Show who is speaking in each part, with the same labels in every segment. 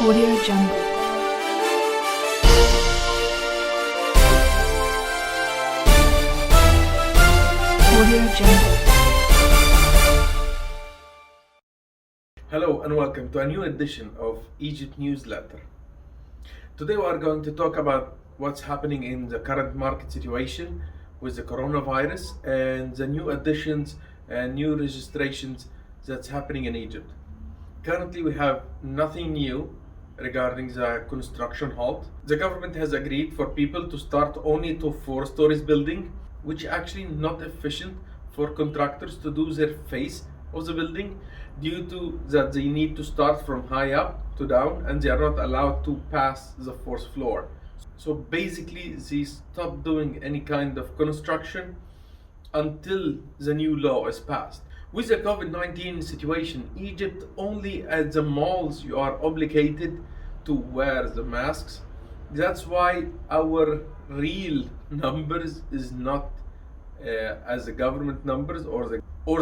Speaker 1: Audio Jungle. Audio Jungle.
Speaker 2: Hello and welcome to a new edition of Egypt Newsletter. Today we are going to talk about what's happening in the current market situation with the coronavirus and the new additions and new registrations that's happening in Egypt. Currently we have nothing new regarding the construction halt. The government has agreed for people to start only to 4 stories building, which actually not efficient for contractors to do their face of the building due to that they need to start from high up to down and they are not allowed to pass the 4th floor. So basically they stop doing any kind of construction until the new law is passed. With the COVID-19 situation, Egypt only at the malls you are obligated to wear the masks. That's why our real numbers is not as the government numbers or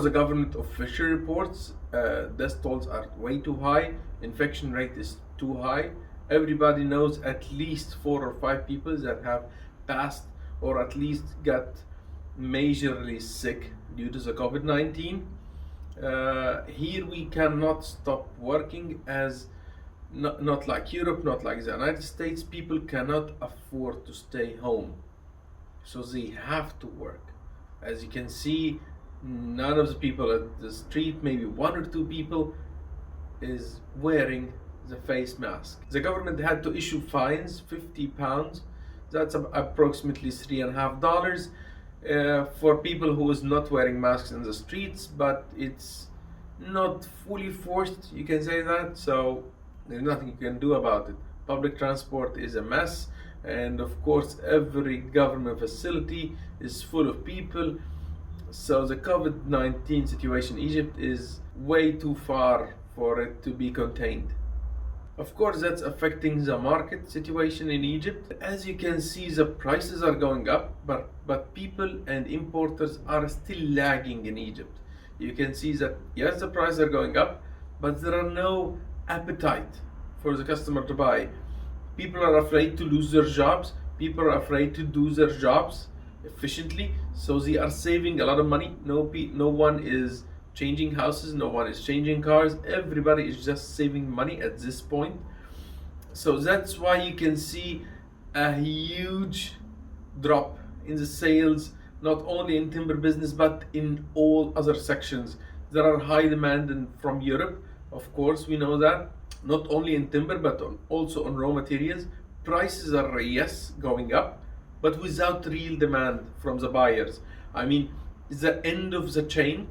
Speaker 2: the government official reports. Death tolls are way too high, infection rate is too high. Everybody knows at least 4 or 5 people that have passed or at least got majorly sick due to the COVID-19. Here we cannot stop working as not like Europe, not like the United States. People cannot afford to stay home, so they have to work. As you can see, none of the people at the street, maybe 1 or 2 people, is wearing the face mask. The government had to issue fines, £50. That's approximately $3.50 for people who is not wearing masks in the streets, but it's not fully forced, you can say that, so there's nothing you can do about it. Public transport is a mess, and of course every government facility is full of people, so the COVID-19 situation in Egypt is way too far for it to be contained. Of course that's affecting the market situation in Egypt. As you can see, the prices are going up, but people and importers are still lagging in Egypt. You can see that yes, the prices are going up, but there are no appetite for the customer to buy. People are afraid to lose their jobs. People are afraid to do their jobs efficiently, so they are saving a lot of money. No one is changing houses, no one is changing cars. Everybody is just saving money at this point. So that's why you can see a huge drop in the sales, not only in timber business but in all other sections. There are high demand from Europe, of course we know that, not only in timber but also on raw materials. Prices are yes going up, but without real demand from the buyers. I mean, the end of the chain,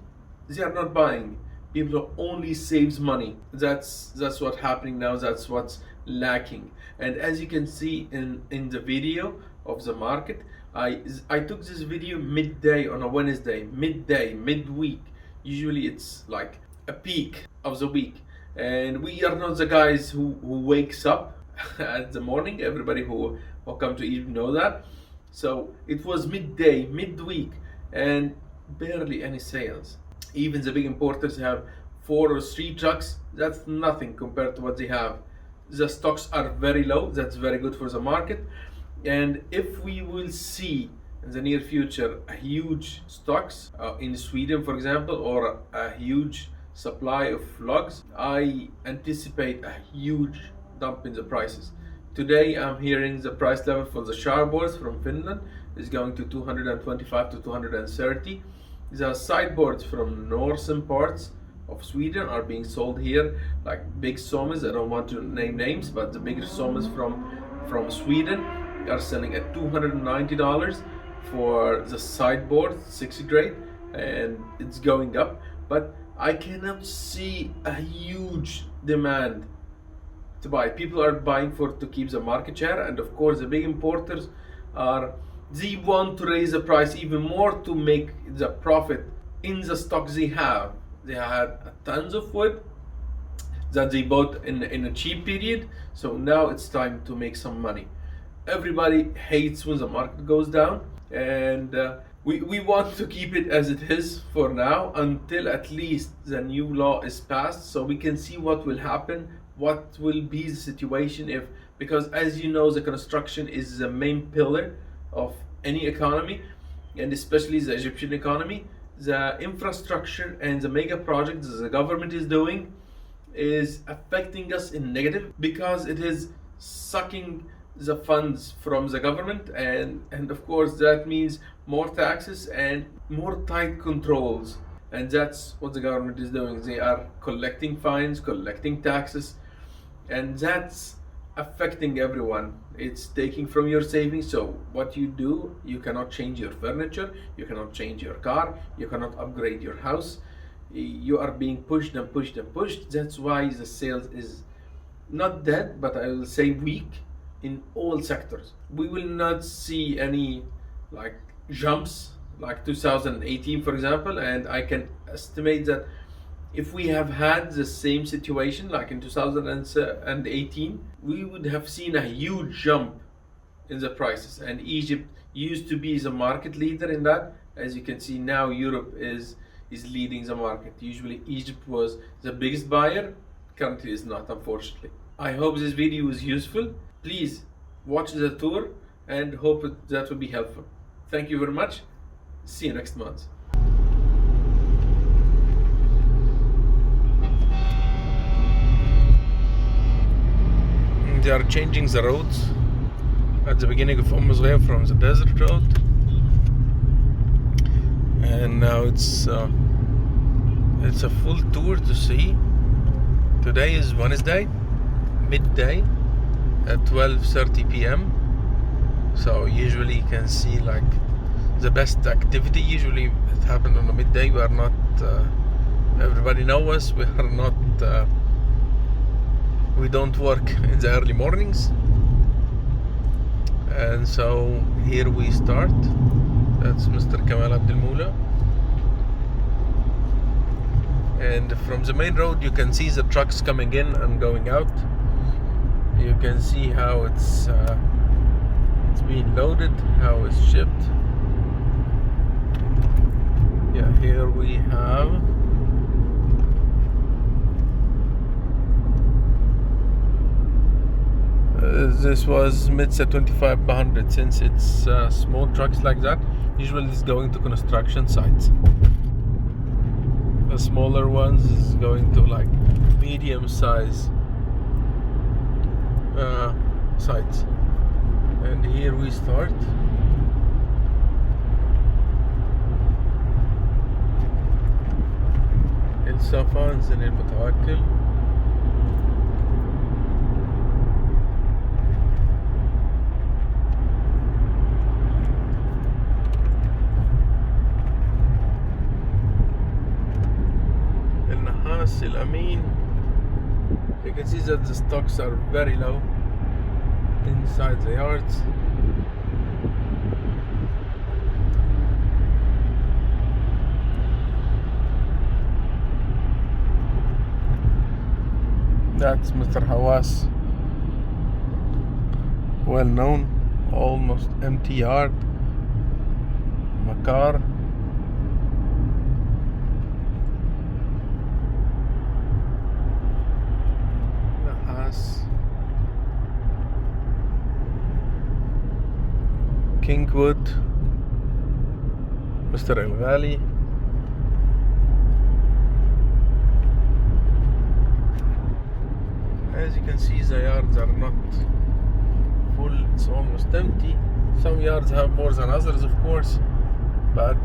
Speaker 2: they are not buying. People only saves money. That's what's happening now. That's what's lacking. And as you can see in the video of the market, I took this video midday on a Wednesday, midweek. Usually it's like a peak of the week, and we are not the guys who wakes up at the morning. Everybody who come to Egypt know that. So it was midday, midweek, and barely any sales. Even the big importers have 4 or 3 trucks. That's nothing compared to what they have. The stocks are very low. That's very good for the market. And if we will see in the near future a huge stocks in Sweden, for example, or a huge supply of logs, I anticipate a huge dump in the prices. Today I'm hearing the price level for the shower boards from Finland is going to 225 to 230. The sideboards from northern parts of Sweden are being sold here, like big sawmills. I don't want to name names, but the bigger sawmills from Sweden are selling at $290 for the sideboard, 60 grade, and it's going up. But I cannot see a huge demand to buy. People are buying to keep the market share, and of course the big importers they want to raise the price even more to make the profit in the stocks they have. They had tons of wood that they bought in a cheap period, so now it's time to make some money. Everybody hates when the market goes down, and we want to keep it as it is for now until at least the new law is passed, so we can see what will happen what will be the situation if, because as you know, the construction is the main pillar of any economy, and especially the Egyptian economy. The infrastructure and the mega projects the government is doing is affecting us in negative, because it is sucking the funds from the government, and of course that means more taxes and more tight controls. And that's what the government is doing. They are collecting fines, collecting taxes, and that's affecting everyone. It's taking from your savings. So what you do, you cannot change your furniture, you cannot change your car, you cannot upgrade your house. You are being pushed and pushed and pushed. That's why the sales is not dead, but I will say weak in all sectors. We will not see any like jumps like 2018, for example, and I can estimate that if we have had the same situation like in 2018, we would have seen a huge jump in the prices, and Egypt used to be the market leader in that. As you can see now, Europe is leading the market. Usually Egypt was the biggest buyer, currently is not, unfortunately. I hope this video was useful. Please watch the tour and hope that will be helpful. Thank you very much. See you next month. They are changing the roads at the beginning of Ghaya from the desert road, and now it's a full tour to see. Today is Wednesday, midday at 12:30 p.m. So usually you can see like the best activity. Usually it happens on the midday. We are not. Everybody knows us. We are not. We don't work in the early mornings, and so here we start. That's Mr. Kamal Abdel Moula, and from the main road you can see the trucks coming in and going out. You can see how it's being loaded, how it's shipped. Yeah, here we have this was Mitsa 2500. Since it's small trucks like that, usually it's going to construction sites. The smaller ones is going to like medium size sites. And here we start. الصفا نزل المتوكل. النحاس الأمين. You can see that the stocks are very low inside the yards. That's Mr. Hawass, well known, almost empty yard. Makar. Nahas. Kingwood. Mr. El Ghali. As you can see, the yards are not full, it's almost empty. Some yards have more than others, of course, but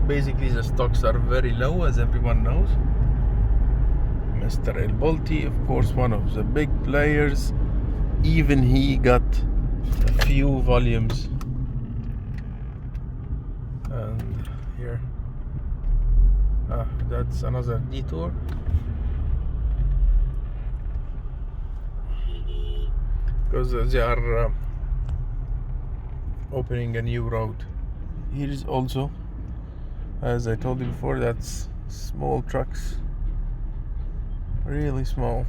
Speaker 2: basically the stocks are very low, as everyone knows. Mr. El Bolti, of course, one of the big players, even he got a few volumes. And here, that's another detour. Because they are opening a new road. Here is also, as I told you before, that's small trucks, really small.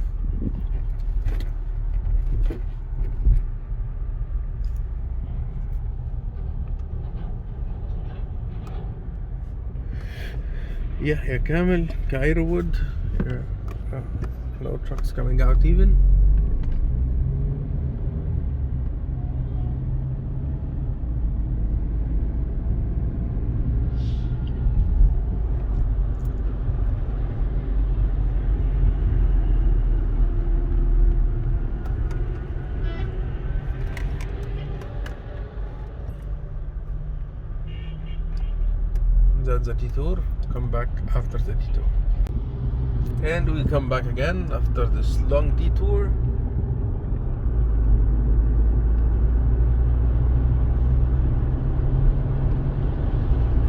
Speaker 2: Yahya Kamel, Cairo Wood, No trucks coming out even. That's the detour. Come back after the detour. And we come back again after this long detour.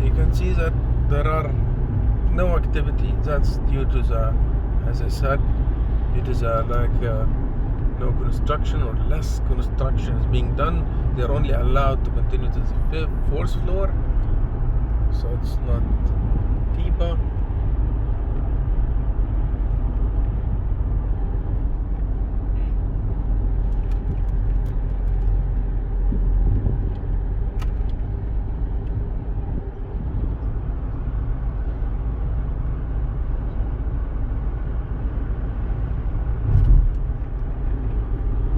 Speaker 2: You can see that there are no activity. That's due to the, as I said, due to the no construction or less construction is being done. They're only allowed to continue to the fourth floor, so it's not TIBA.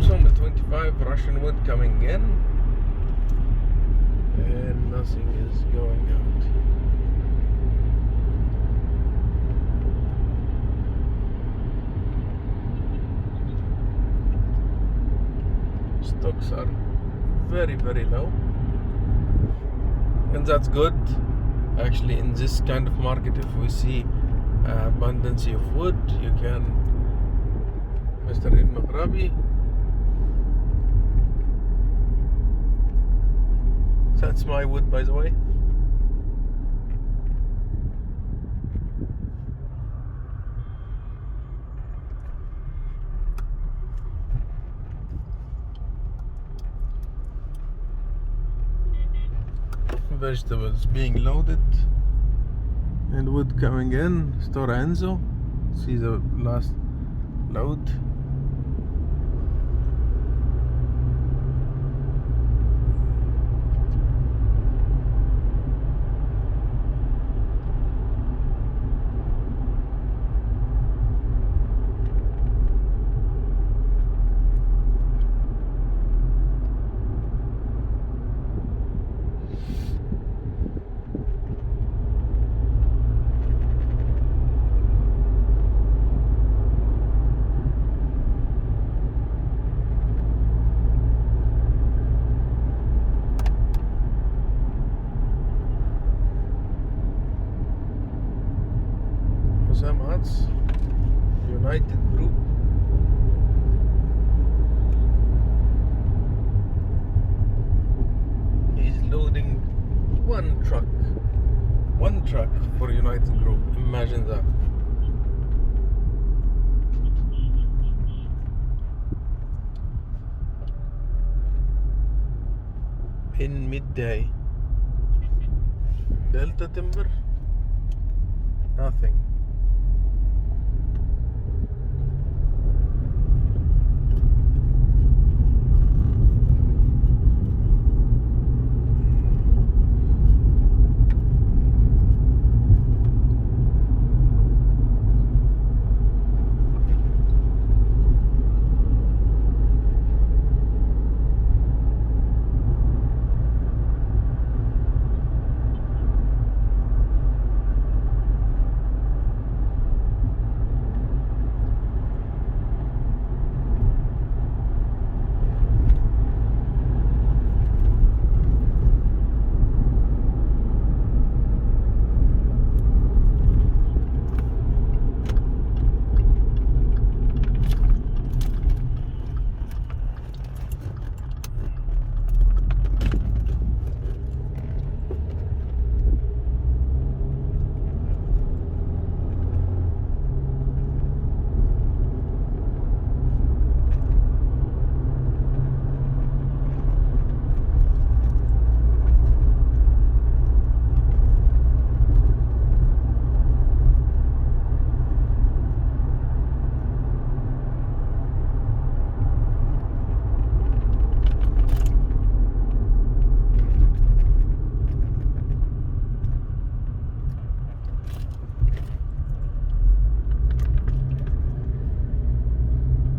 Speaker 2: Summer 25 Russian wood coming in, and nothing is going out. Stocks are very, very low, and that's good. Actually, in this kind of market, if we see abundance of wood, you can, Mr. Al-Maghrabi. That's my wood, by the way. Vegetables being loaded and wood coming in. Stora Enso. See the last load. Sam Hats, United Group. He's loading one truck for United Group. Imagine that. In midday. Delta Timber, nothing.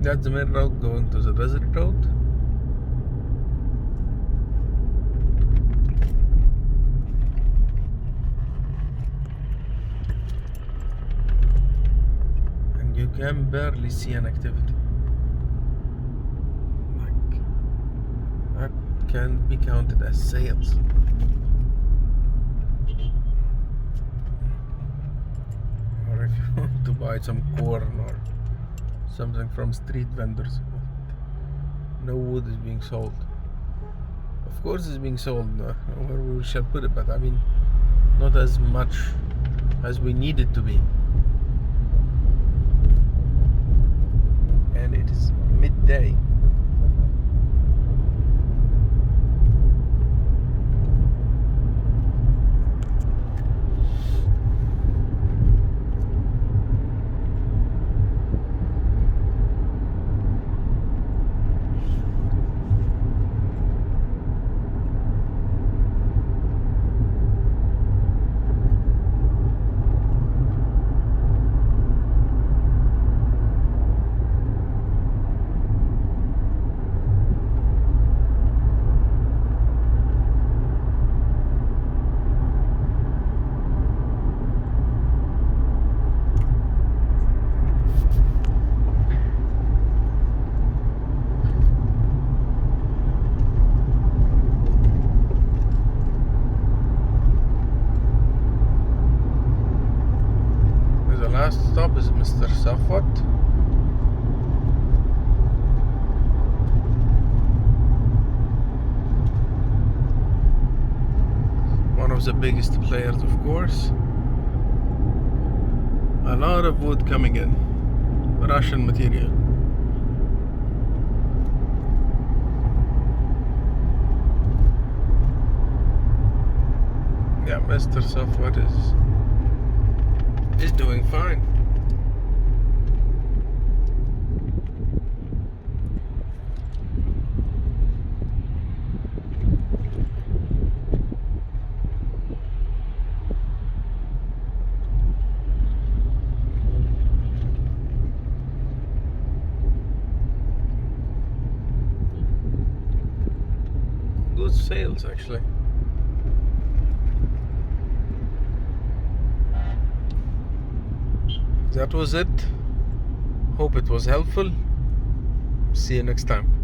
Speaker 2: That's the main road going to the desert road. And you can barely see an activity. Like, that can be counted as sales. Or if you want to buy some corn or something from street vendors, but no wood is being sold. Of course it's being sold where we shall put it, but I mean not as much as we need it to be. And it is midday. The last stop is Mr. Safwat. One of the biggest players, of course. A lot of wood coming in. Russian material. Yeah, Mr. Safwat is doing fine. Good sales, actually. That was it. Hope it was helpful. See you next time.